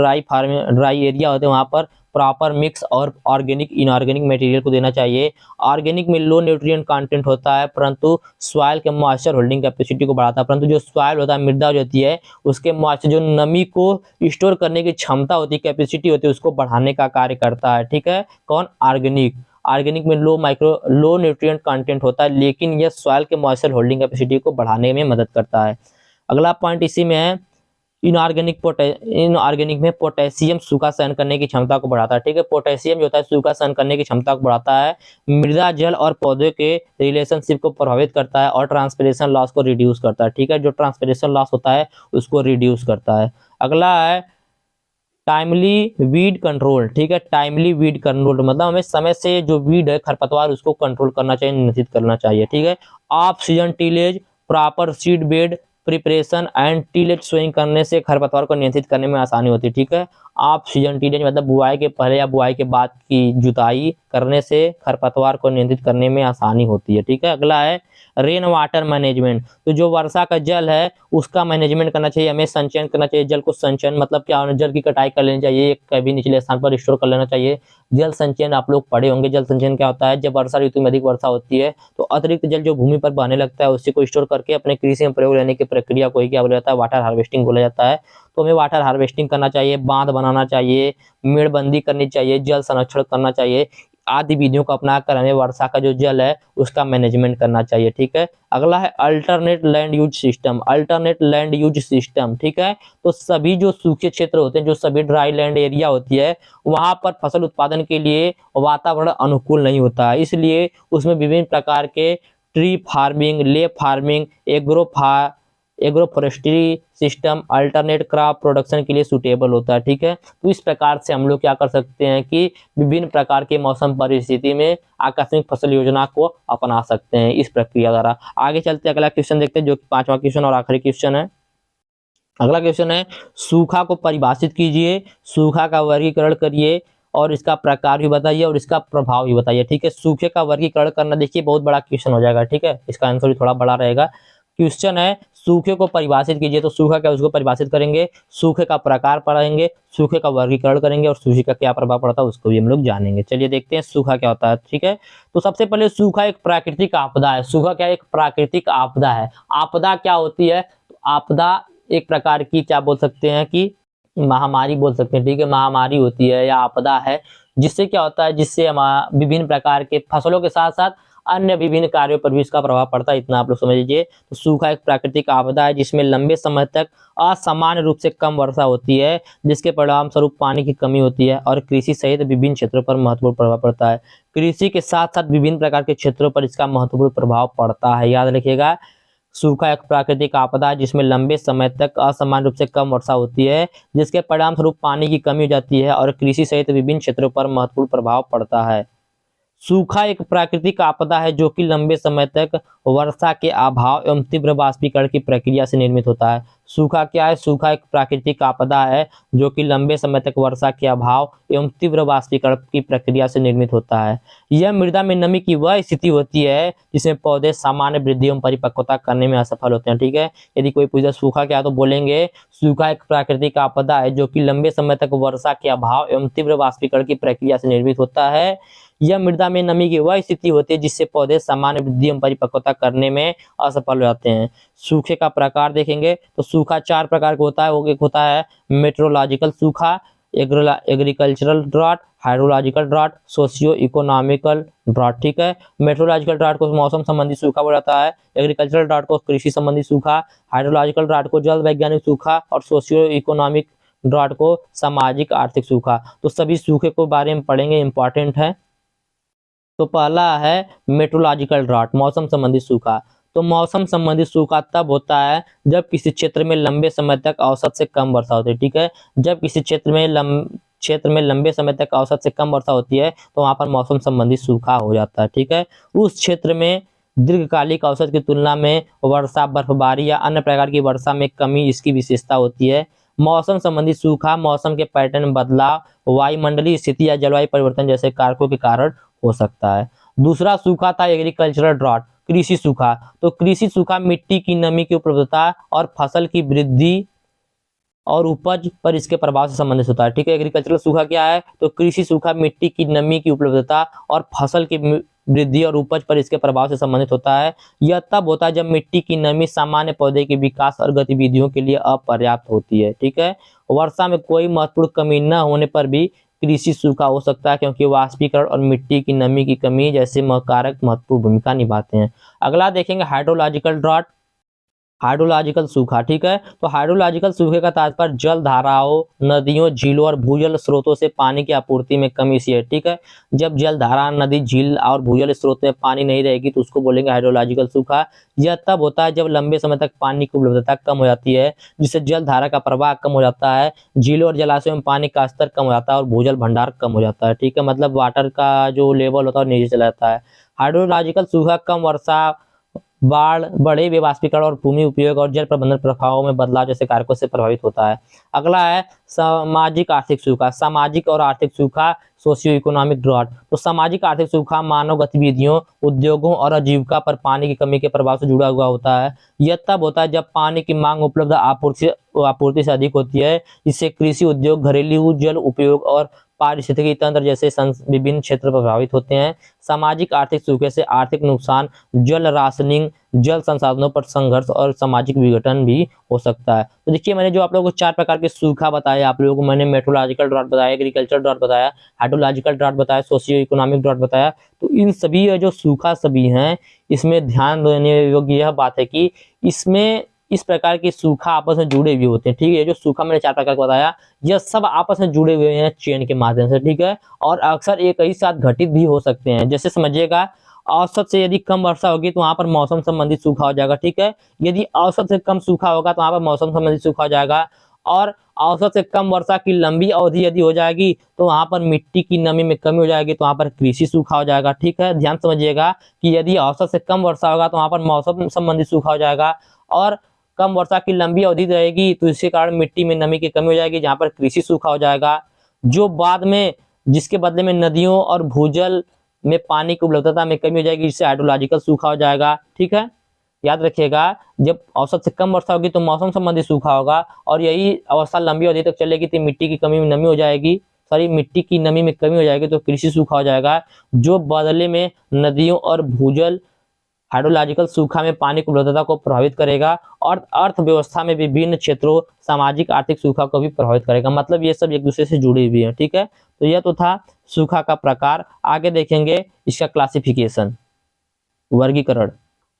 ड्राई एरिया होते हैं, वहाँ पर प्रॉपर मिक्स और ऑर्गेनिक इनऑर्गेनिक मटेरियल को देना चाहिए। ऑर्गेनिक में लो न्यूट्रिएंट कंटेंट होता है परंतु सॉइल के मॉइस्चर होल्डिंग कैपेसिटी को बढ़ाता है। परंतु जो सॉइल होता है, मृदा जो होती है, उसके मॉइस्चर जो नमी को स्टोर करने की क्षमता होती है, कैपेसिटी होती है, उसको बढ़ाने का कार्य करता है। ठीक है, कौन? ऑर्गेनिक में लो न्यूट्रिएंट कंटेंट होता है, लेकिन यह सॉइल के मॉइस्चर होल्डिंग कैपेसिटी को बढ़ाने में मदद करता है। अगला पॉइंट इसी में है, इनऑर्गेनिक में पोटेशियम सूखा सहन करने की क्षमता को बढ़ाता है। ठीक है, पोटेशियम जो होता है सूखा सहन करने की क्षमता को बढ़ाता है, मृदा जल और पौधे के रिलेशनशिप को प्रभावित करता है और ट्रांसपिरेशन लॉस को रिड्यूस करता है। ठीक है, जो ट्रांसपिरेशन लॉस होता है उसको रिड्यूस करता है। अगला है टाइमली वीड कंट्रोल। ठीक है, टाइमली वीड कंट्रोल मतलब हमें समय से जो वीड है, खरपतवार, उसको कंट्रोल करना चाहिए, नियंत्रित करना चाहिए। ठीक है, off season tillage, proper seed bed preparation and tillage sowing करने से खरपतवार को नियंत्रित करने में आसानी होती है। ठीक है, ऑफ सीजन टीलेज मतलब बुआई के पहले या बुआई के बाद की जुताई करने से खरपतवार को नियंत्रित करने में आसानी होती है। ठीक है, अगला है रेन वाटर मैनेजमेंट। तो जो वर्षा का जल है उसका मैनेजमेंट करना चाहिए, हमें संचयन करना चाहिए। जल को संचयन मतलब क्या, जल की कटाई कर लेनी चाहिए, एक कभी निचले स्थान पर स्टोर कर लेना चाहिए। जल संचयन आप लोग पढ़े होंगे। जल संचयन क्या होता है, जब वर्षा ऋतु में अधिक वर्षा होती है तो अतिरिक्त जल जो भूमि पर बहने लगता है उसी को स्टोर करके अपने कृषि में प्रयोग लेने की प्रक्रिया को ही क्या बोला जाता है, वाटर हार्वेस्टिंग बोला जाता है। तो हमें वाटर हार्वेस्टिंग करना चाहिए, बांध बनाना चाहिए, मेड़बंदी करनी चाहिए, जल संरक्षण करना चाहिए, आदि विधियों को अपनाकर हमें वर्षा का जो जल है उसका मैनेजमेंट करना चाहिए। ठीक है, अगला है alternate land use system. Alternate land use system, ठीक है, तो सभी जो सूखे क्षेत्र होते हैं, जो सभी ड्राई लैंड एरिया होती है, वहां पर फसल उत्पादन के लिए वातावरण अनुकूल नहीं होता है, इसलिए उसमें विभिन्न प्रकार के tree farming, ley farming, agro forestry system alternate crop production के लिए सूटेबल होता है। ठीक है, तो इस प्रकार से हम लोग क्या कर सकते हैं कि विभिन्न प्रकार के मौसम परिस्थिति में आकस्मिक फसल योजना को अपना सकते हैं इस प्रक्रिया द्वारा। आगे चलते अगला क्वेश्चन देखते हैं, जो कि 5वां क्वेश्चन और आखिरी क्वेश्चन है। अगला क्वेश्चन है, सूखा को परिभाषित कीजिए, सूखा का वर्गीकरण करिए और इसका प्रकार भी बताइए और इसका प्रभाव भी बताइए। ठीक है, सूखे का वर्गीकरण करना देखिए बहुत बड़ा क्वेश्चन हो जाएगा। ठीक है, इसका आंसर भी थोड़ा बड़ा रहेगा। क्वेश्चन है, सूखे को परिभाषित कीजिए, तो सूखा क्या उसको परिभाषित करेंगे, सूखे का प्रकार पढ़ेंगे, सूखे का वर्गीकरण करेंगे और सूखे का क्या प्रभाव पड़ता है उसको भी हम लोग जानेंगे। चलिए देखते हैं सूखा क्या होता है। ठीक है, तो सबसे पहले सूखा एक प्राकृतिक आपदा है। सूखा क्या, एक प्राकृतिक आपदा है। आपदा क्या होती है, तो आपदा एक प्रकार की क्या बोल सकते हैं कि महामारी बोल सकते हैं। ठीक है, महामारी होती है या आपदा है, जिससे क्या होता है, जिससे हमारा विभिन्न प्रकार के फसलों के साथ साथ अन्य विभिन्न कार्यों पर भी इसका प्रभाव पड़ता है, इतना आप लोग समझ लीजिए। तो सूखा एक प्राकृतिक आपदा है जिसमें लंबे समय तक असामान्य रूप से कम वर्षा होती है, जिसके परिणाम स्वरूप पानी की कमी होती है और कृषि सहित विभिन्न क्षेत्रों पर महत्वपूर्ण प्रभाव पड़ता है। कृषि के साथ साथ विभिन्न प्रकार के क्षेत्रों पर इसका महत्वपूर्ण प्रभाव पड़ता है, याद रखिएगा। सूखा एक प्राकृतिक आपदा है जिसमें लंबे समय तक असामान्य रूप से कम वर्षा होती है, जिसके परिणाम स्वरूप पानी की कमी हो जाती है और कृषि सहित विभिन्न क्षेत्रों पर महत्वपूर्ण प्रभाव पड़ता है। सूखा एक प्राकृतिक आपदा है जो कि लंबे समय तक वर्षा के अभाव एवं तीव्र वाष्पीकरण की प्रक्रिया से निर्मित होता है। सूखा क्या है, सूखा एक प्राकृतिक आपदा है जो कि लंबे समय तक वर्षा के अभाव एवं तीव्र वाष्पीकरण की प्रक्रिया से निर्मित होता है। यह मृदा में नमी की वह स्थिति होती है जिसमें पौधे सामान्य वृद्धि एवं परिपक्वता करने में असफल होते हैं। ठीक है, यदि कोई पूछे सूखा क्या है तो बोलेंगे सूखा एक प्राकृतिक आपदा है जो कि लंबे समय तक वर्षा के अभाव एवं तीव्र वाष्पीकरण की प्रक्रिया से निर्मित होता है। यह मृदा में नमी की वह स्थिति होती है जिससे पौधे सामान्य वृद्धि एवं परिपक्वता करने में असफल हो जाते हैं। सूखे का प्रकार देखेंगे तो सूखा 4 प्रकार का होता है। वो एक होता है मेट्रोलॉजिकल सूखा, agricultural drought, hydrological drought, socio economical drought. ठीक है, मेट्रोलॉजिकल ड्रॉट को मौसम संबंधी सूखा बोला जाता है, एग्रीकल्चरल ड्रॉट को कृषि संबंधी सूखा, हाइड्रोलॉजिकल ड्रॉट को जल वैज्ञानिक सूखा और सोशियो इकोनॉमिक ड्रॉट को सामाजिक आर्थिक सूखा। तो सभी सूखे को बारे में पढ़ेंगे, इंपॉर्टेंट है। तो पहला है मेट्रोलॉजिकल ड्रॉट, मौसम संबंधी सूखा। तो मौसम संबंधी सूखा तब होता है जब किसी क्षेत्र में लंबे समय तक औसत से कम वर्षा होती है। ठीक है, जब किसी क्षेत्र में क्षेत्र में लंबे समय तक औसत से कम वर्षा होती है तो वहां पर मौसम संबंधी सूखा हो जाता है। ठीक है, उस क्षेत्र में दीर्घकालिक औसत की तुलना में वर्षा, बर्फबारी या अन्य प्रकार की वर्षा में कमी इसकी विशेषता होती है। मौसम संबंधी सूखा मौसम के पैटर्न में बदलाव, वायुमंडलीय स्थिति या जलवायु परिवर्तन जैसे कारकों के कारण हो सकता है। दूसरा सूखा था एग्रीकल्चरल ड्रॉट, कृषि सूखा। तो कृषि सूखा मिट्टी की नमी की उपलब्धता और फसल की वृद्धि और उपज पर इसके प्रभाव से संबंधित होता है। ठीक है, एग्रीकल्चरल सूखा क्या है? तो कृषि सूखा मिट्टी की नमी की उपलब्धता और फसल की वृद्धि और उपज पर इसके प्रभाव से संबंधित होता है। यह तब होता है जब मिट्टी की नमी सामान्य पौधे के विकास और गतिविधियों के लिए अपर्याप्त होती है। ठीक है, वर्षा में कोई महत्वपूर्ण कमी न होने पर भी कृषि सूखा हो सकता है, क्योंकि वाष्पीकरण और मिट्टी की नमी की कमी जैसे कारक महत्वपूर्ण भूमिका निभाते हैं। अगला देखेंगे हाइड्रोलॉजिकल ड्रॉट, हाइड्रोलॉजिकल सूखा। ठीक है, तो हाइड्रोलॉजिकल सूखे का तात्पर्य जल धाराओं, नदियों, झीलों और भूजल स्रोतों से पानी की आपूर्ति में कमी से है। ठीक है, जब जल धारा, नदी, झील और भूजल स्रोत में पानी नहीं रहेगी तो उसको बोलेंगे हाइड्रोलॉजिकल सूखा। यह तब होता है जब लंबे समय तक पानी की उपलब्धता कम हो जाती है, जिससे जल धारा का प्रवाह कम हो जाता है, झीलों और जलाशयों में पानी का स्तर कम हो जाता है और भूजल भंडार कम हो जाता है। ठीक है, मतलब वाटर का जो लेवल होता है नीचे चला जाता है। हाइड्रोलॉजिकल सूखा कम वर्षा, बाढ़, बढ़े हुए वाष्पीकरण और भूमि उपयोग और जल प्रबंधन प्रभावों में बदलाव जैसे कारकों से प्रभावित होता है। अगला है सामाजिक आर्थिक सूखा, सामाजिक और आर्थिक सूखा, सोशियो इकोनॉमिक ड्रॉट। तो सामाजिक आर्थिक सूखा मानव गतिविधियों, उद्योगों और आजीविका पर पानी की कमी के प्रभाव से जुड़ा हुआ होता है। यह तब होता है जब पानी की मांग उपलब्ध आपूर्ति से अधिक होती है, जिससे कृषि उद्योग, घरेलू जल उपयोग और पारिस्थितिकी तंत्र जैसे विभिन्न क्षेत्र प्रभावित होते हैं। सामाजिक आर्थिक सूखे से आर्थिक नुकसान, जल राशनिंग, जल संसाधनों पर संघर्ष और सामाजिक विघटन भी हो सकता है। तो देखिए, मैंने जो आप लोगों को 4 प्रकार के सूखा बताया, आप लोगों को मैंने मेट्रोलॉजिकल ड्रॉट बताया, एग्रीकल्चर ड्रॉट बताया, हाइड्रोलॉजिकल ड्रॉट बताया, सोशियो इकोनॉमिक ड्रॉट बताया। तो इन सभी जो सूखा सभी हैं, इसमें ध्यान देने योग्य यह बात है कि इसमें इस प्रकार के सूखा आपस में जुड़े हुए होते हैं। ठीक है, जो सूखा मैंने 4 प्रकार का बताया, यह सब आपस में जुड़े हुए हैं चेन के माध्यम से। ठीक है, और अक्सर एक ही साथ घटित भी हो सकते हैं। जैसे समझिएगा, औसत से यदि कम वर्षा होगी तो वहां पर मौसम संबंधित सूखा हो जाएगा। ठीक है, यदि औसत से कम सूखा होगा तो वहां पर मौसम संबंधित सूखा हो जाएगा। और औसत से कम वर्षा की लंबी अवधि यदि हो जाएगी तो वहां पर मिट्टी की नमी में कमी हो जाएगी, तो वहां पर कृषि सूखा हो जाएगा। ठीक है, ध्यान समझिएगा कि यदि औसत से कम वर्षा होगा तो वहां पर मौसम संबंधित सूखा हो जाएगा, और कम वर्षा की लंबी अवधि रहेगी तो इसके कारण मिट्टी में नमी की कमी हो जाएगी, जहां पर कृषि सूखा हो जाएगा। जो बाद में जिसके बदले में नदियों और भूजल में पानी की उपलब्धता में कमी हो जाएगी, जिससे हाइड्रोलॉजिकल सूखा हो जाएगा। ठीक है, याद रखिएगा, जब औसत से कम वर्षा होगी तो मौसम संबंधी सूखा होगा, और यही अवस्था लंबी अवधि तक चलेगी तो मिट्टी की कमी में नमी हो जाएगी, मिट्टी की नमी में कमी हो जाएगी तो कृषि सूखा हो जाएगा। जो बदले में नदियों और भूजल हाइड्रोलॉजिकल सूखा में पानी की उपलब्धता को प्रभावित करेगा, और अर्थव्यवस्था में विभिन्न क्षेत्रों सामाजिक आर्थिक सूखा को भी प्रभावित करेगा। मतलब ये सब एक दूसरे से जुड़े हुए हैं। ठीक है, तो यह तो था सूखा का प्रकार। आगे देखेंगे इसका क्लासिफिकेशन, वर्गीकरण।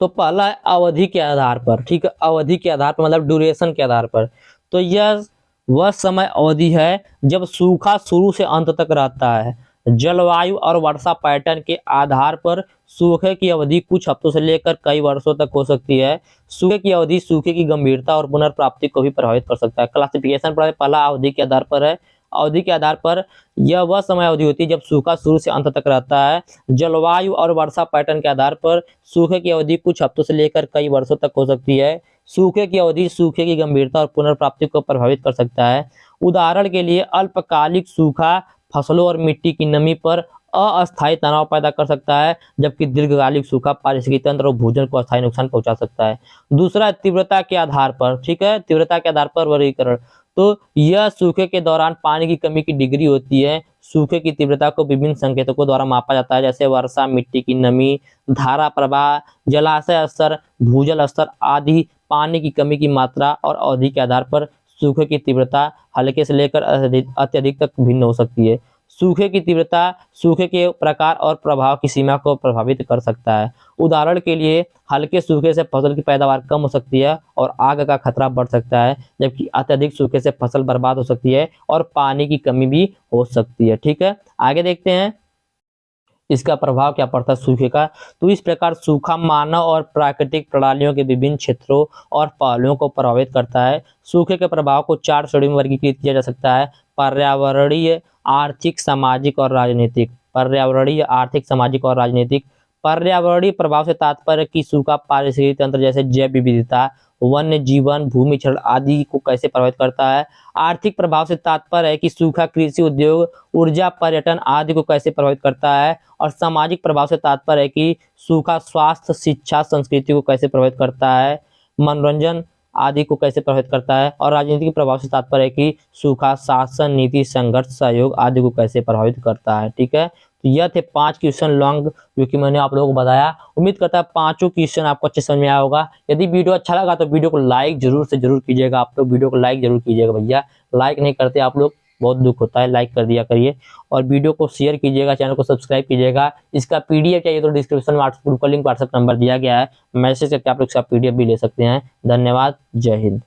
तो पहला है अवधि के आधार पर। ठीक है, अवधि के आधार पर मतलब ड्यूरेशन के आधार पर। तो यह वह समय अवधि है जब सूखा शुरू से अंत तक रहता है। जलवायु और वर्षा पैटर्न के आधार पर सूखे की अवधि कुछ हफ्तों से लेकर कई वर्षों तक हो सकती है। सूखे की अवधि सूखे की गंभीरता और पुनर्प्राप्ति को भी प्रभावित कर सकता है। क्लासिफिकेशन पहला अवधि के आधार पर है। अवधि के आधार पर यह वह समय अवधि होती है जब सूखा शुरू से अंत तक रहता है। जलवायु और वर्षा पैटर्न के आधार पर सूखे की अवधि कुछ हफ्तों से लेकर कई वर्षों तक हो सकती है। सूखे की अवधि सूखे की गंभीरता और पुनर्प्राप्ति को प्रभावित कर सकता है। उदाहरण के लिए अल्पकालिक सूखा फसलों और मिट्टी की नमी पर अस्थायी तनाव पैदा कर सकता है, जबकि दीर्घकालिक सूखा पारिस्थितिकी तंत्र और भूजल को अस्थायी नुकसान पहुंचा सकता है। दूसरा, तीव्रता के आधार पर। ठीक है, तीव्रता के आधार पर वर्गीकरण। तो यह सूखे के दौरान पानी की कमी की डिग्री होती है। सूखे की तीव्रता को विभिन्न संकेतकों द्वारा मापा जाता है, जैसे वर्षा, मिट्टी की नमी, धारा प्रवाह, जलाशय स्तर, भूजल स्तर आदि। पानी की कमी की मात्रा और अवधि के आधार पर सूखे की तीव्रता हल्के से लेकर अत्यधिक तक भिन्न हो सकती है। सूखे की तीव्रता सूखे के प्रकार और प्रभाव की सीमा को प्रभावित कर सकता है। उदाहरण के लिए हल्के सूखे से फसल की पैदावार कम हो सकती है और आग का खतरा बढ़ सकता है, जबकि अत्यधिक सूखे से फसल बर्बाद हो सकती है और पानी की कमी भी हो सकती है। ठीक है, आगे देखते हैं इसका प्रभाव क्या पड़ता है सूखे का। तो इस प्रकार सूखा मानव और प्राकृतिक प्रणालियों के विभिन्न क्षेत्रों और पहलुओं को प्रभावित करता है। सूखे के प्रभाव को 4 श्रेणी में वर्गीकृत किया जा सकता है। पर्यावरणीय, आर्थिक, सामाजिक और राजनीतिक। पर्यावरणीय, आर्थिक, सामाजिक और राजनीतिक। पर्यावरणीय प्रभाव से तात्पर्य कि सूखा पारिस्थितिक तंत्र जैसे जैव विविधता, वन्य जीवन, भूमि क्षरण आदि को कैसे प्रभावित करता है। आर्थिक प्रभाव से तात्पर्य है कि सूखा कृषि उद्योग, ऊर्जा, पर्यटन आदि को कैसे प्रभावित करता है। और सामाजिक प्रभाव से तात्पर्य है कि सूखा स्वास्थ्य, शिक्षा, संस्कृति को कैसे प्रभावित करता है, मनोरंजन आदि को कैसे प्रभावित करता है। और राजनीतिक प्रभाव से तात्पर्य है कि सूखा शासन, नीति, संघर्ष, सहयोग आदि को कैसे प्रभावित करता है। ठीक है, तो यह थे 5 क्वेश्चन लॉन्ग जो कि मैंने आप लोगों को बताया। उम्मीद करता है 5 क्वेश्चन आपको अच्छे समझ में आया होगा। यदि वीडियो अच्छा लगा तो वीडियो को लाइक जरूर से जरूर कीजिएगा। आप लोग वीडियो को लाइक जरूर कीजिएगा भैया, लाइक नहीं करते आप लोग, बहुत दुख होता है, लाइक कर दिया करिए। और वीडियो को शेयर कीजिएगा, चैनल को सब्सक्राइब कीजिएगा। इसका पीडीएफ चाहिए तो डिस्क्रिप्शन में ग्रुप का लिंक, व्हाट्सएप नंबर दिया गया है, मैसेज करके आप लोग इसका पीडीएफ भी ले सकते हैं। धन्यवाद, जय हिंद।